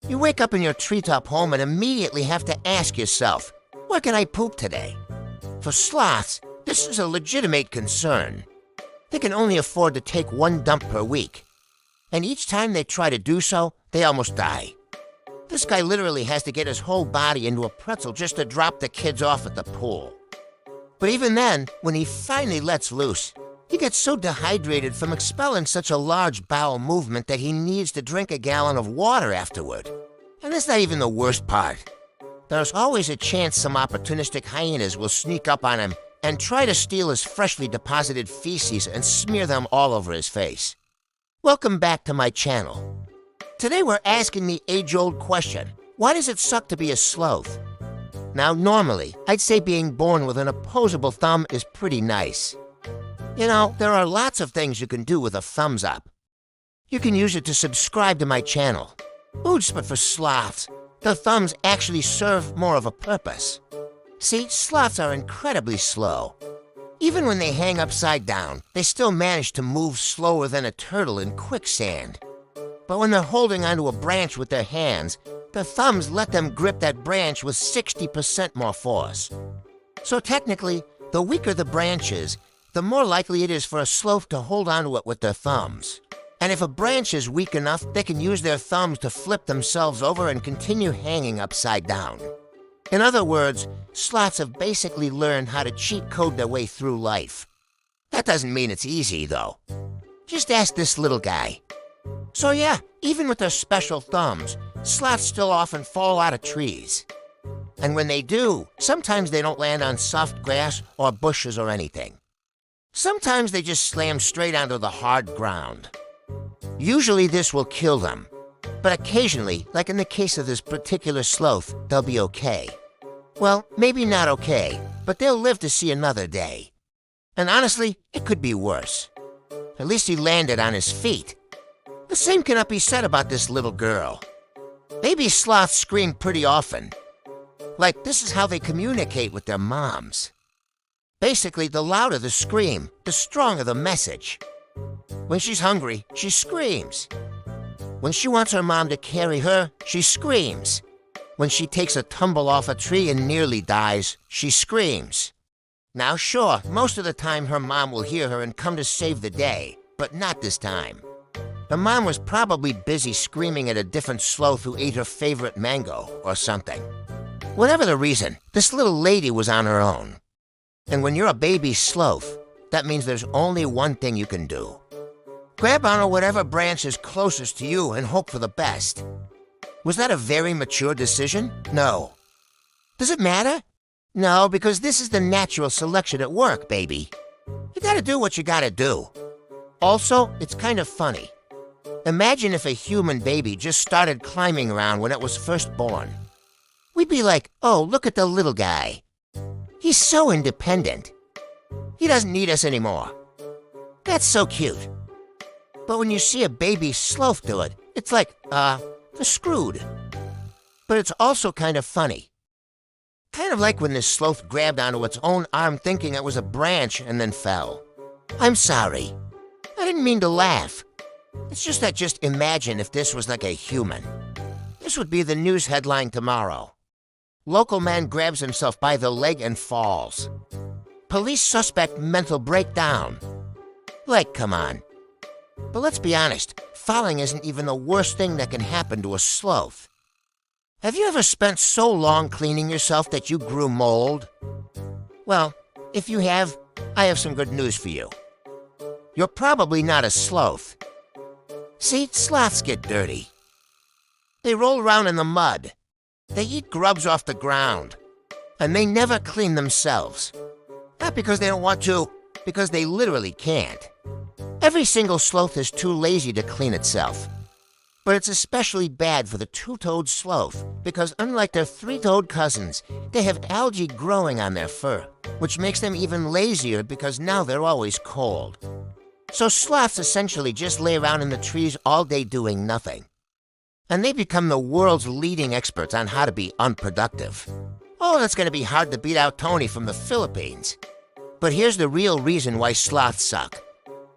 You wake up in your treetop home and immediately have to ask yourself, where can I poop today? For sloths, this is a legitimate concern. They can only afford to take one dump per week. And each time they try to do so, they almost die. This guy literally has to get his whole body into a pretzel just to drop the kids off at the pool. But even then, when he finally lets loose, he gets so dehydrated from expelling such a large bowel movement that he needs to drink a gallon of water afterward. And that's not even the worst part. There's always a chance some opportunistic hyenas will sneak up on him and try to steal his freshly deposited feces and smear them all over his face. Welcome back to my channel. Today we're asking the age-old question, why does it suck to be a sloth? Now normally, I'd say being born with an opposable thumb is pretty nice. You know, there are lots of things you can do with a thumbs up. You can use it to subscribe to my channel. Oops, but for sloths, the thumbs actually serve more of a purpose. See, sloths are incredibly slow. Even when they hang upside down, they still manage to move slower than a turtle in quicksand. But when they're holding onto a branch with their hands, the thumbs let them grip that branch with 60% more force. So technically, the weaker the branch is, the more likely it is for a sloth to hold onto it with their thumbs. And if a branch is weak enough, they can use their thumbs to flip themselves over and continue hanging upside down. In other words, sloths have basically learned how to cheat code their way through life. That doesn't mean it's easy, though. Just ask this little guy. So yeah, even with their special thumbs, sloths still often fall out of trees. And when they do, sometimes they don't land on soft grass or bushes or anything. Sometimes they just slam straight onto the hard ground. Usually this will kill them, but occasionally, like in the case of this particular sloth, they'll be okay. Well, maybe not okay, but they'll live to see another day. And honestly, it could be worse. At least he landed on his feet. The same cannot be said about this little girl. Baby sloths scream pretty often. Like, this is how they communicate with their moms. Basically, the louder the scream, the stronger the message. When she's hungry, she screams. When she wants her mom to carry her, she screams. When she takes a tumble off a tree and nearly dies, she screams. Now sure, most of the time her mom will hear her and come to save the day, but not this time. The mom was probably busy screaming at a different sloth who ate her favorite mango or something. Whatever the reason, this little lady was on her own. And when you're a baby sloth, that means there's only one thing you can do. Grab onto whatever branch is closest to you and hope for the best. Was that a very mature decision? No. Does it matter? No, because this is the natural selection at work, baby. You gotta do what you gotta do. Also, it's kind of funny. Imagine if a human baby just started climbing around when it was first born. We'd be like, oh, look at the little guy. He's so independent. He doesn't need us anymore. That's so cute. But when you see a baby sloth do it, it's like, they're screwed. But it's also kind of funny. Kind of like when this sloth grabbed onto its own arm thinking it was a branch and then fell. I'm sorry. I didn't mean to laugh. It's just that just imagine if this was like a human. This would be the news headline tomorrow. Local man grabs himself by the leg and falls. Police suspect mental breakdown. Like, come on. But let's be honest, falling isn't even the worst thing that can happen to a sloth. Have you ever spent so long cleaning yourself that you grew mold? Well, if you have, I have some good news for you. You're probably not a sloth. See, sloths get dirty. They roll around in the mud. They eat grubs off the ground. And they never clean themselves. Not because they don't want to, because they literally can't. Every single sloth is too lazy to clean itself. But it's especially bad for the two-toed sloth, because unlike their three-toed cousins, they have algae growing on their fur, which makes them even lazier because now they're always cold. So sloths essentially just lay around in the trees all day doing nothing. And they become the world's leading experts on how to be unproductive. Oh, that's going to be hard to beat out Tony from the Philippines. But here's the real reason why sloths suck.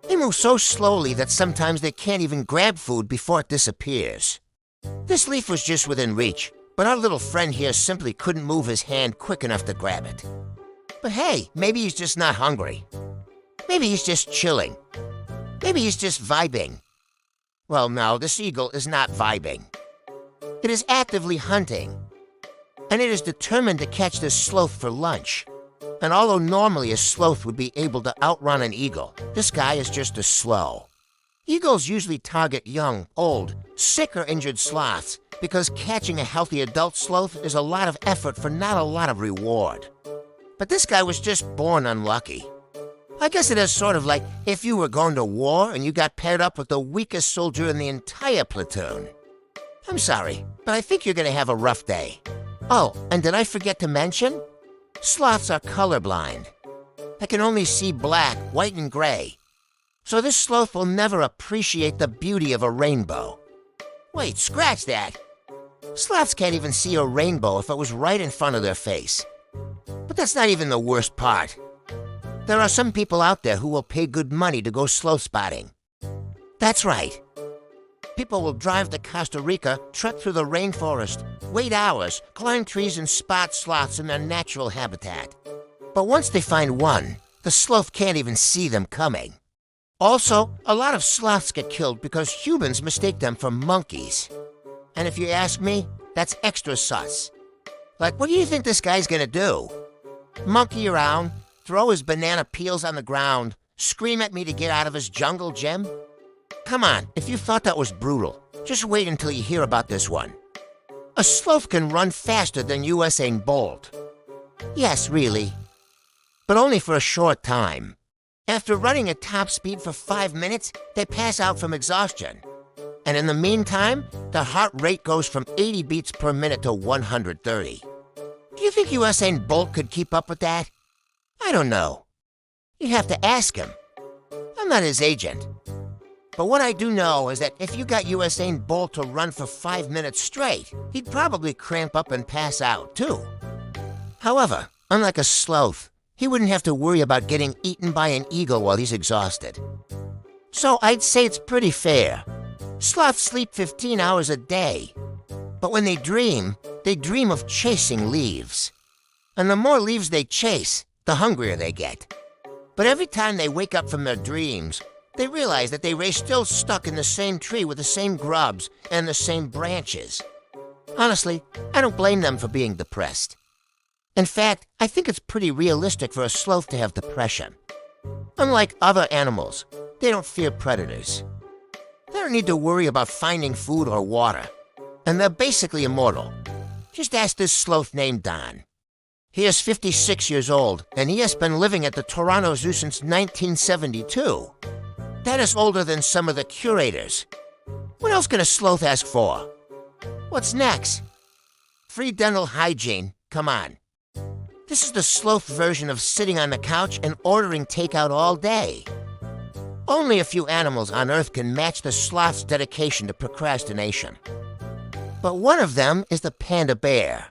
They move so slowly that sometimes they can't even grab food before it disappears. This leaf was just within reach, but our little friend here simply couldn't move his hand quick enough to grab it. But hey, maybe he's just not hungry. Maybe he's just chilling. Maybe he's just vibing. Well, no, this eagle is not vibing. It is actively hunting, and it is determined to catch this sloth for lunch. And although normally a sloth would be able to outrun an eagle, this guy is just as slow. Eagles usually target young, old, sick or injured sloths because catching a healthy adult sloth is a lot of effort for not a lot of reward. But this guy was just born unlucky. I guess it is sort of like if you were going to war and you got paired up with the weakest soldier in the entire platoon. I'm sorry, but I think you're going to have a rough day. Oh, and did I forget to mention? Sloths are colorblind. They can only see black, white, and gray. So this sloth will never appreciate the beauty of a rainbow. Wait, scratch that. Sloths can't even see a rainbow if it was right in front of their face. But that's not even the worst part. There are some people out there who will pay good money to go sloth spotting. That's right. People will drive to Costa Rica, trek through the rainforest, wait hours, climb trees and spot sloths in their natural habitat. But once they find one, the sloth can't even see them coming. Also, a lot of sloths get killed because humans mistake them for monkeys. And if you ask me, that's extra sus. Like, what do you think this guy's gonna do? Monkey around, throw his banana peels on the ground, scream at me to get out of his jungle gym? Come on, if you thought that was brutal, just wait until you hear about this one. A sloth can run faster than Usain Bolt. Yes, really. But only for a short time. After running at top speed for 5 minutes, they pass out from exhaustion. And in the meantime, their heart rate goes from 80 beats per minute to 130. Do you think Usain Bolt could keep up with that? I don't know. You have to ask him. I'm not his agent. But what I do know is that if you got Usain Bolt to run for 5 minutes straight, he'd probably cramp up and pass out, too. However, unlike a sloth, he wouldn't have to worry about getting eaten by an eagle while he's exhausted. So I'd say it's pretty fair. Sloths sleep 15 hours a day. But when they dream of chasing leaves. And the more leaves they chase, the hungrier they get. But every time they wake up from their dreams, they realize that they were still stuck in the same tree with the same grubs and the same branches. Honestly, I don't blame them for being depressed. In fact, I think it's pretty realistic for a sloth to have depression. Unlike other animals, they don't fear predators. They don't need to worry about finding food or water. And they're basically immortal. Just ask this sloth named Don. He is 56 years old, and he has been living at the Toronto Zoo since 1972. That is older than some of the curators. What else can a sloth ask for? What's next? Free dental hygiene, come on. This is the sloth version of sitting on the couch and ordering takeout all day. Only a few animals on Earth can match the sloth's dedication to procrastination. But one of them is the panda bear.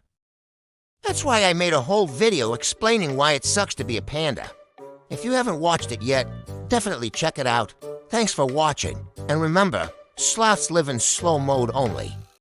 That's why I made a whole video explaining why it sucks to be a panda. If you haven't watched it yet, definitely check it out. Thanks for watching, and remember, sloths live in slow mode only.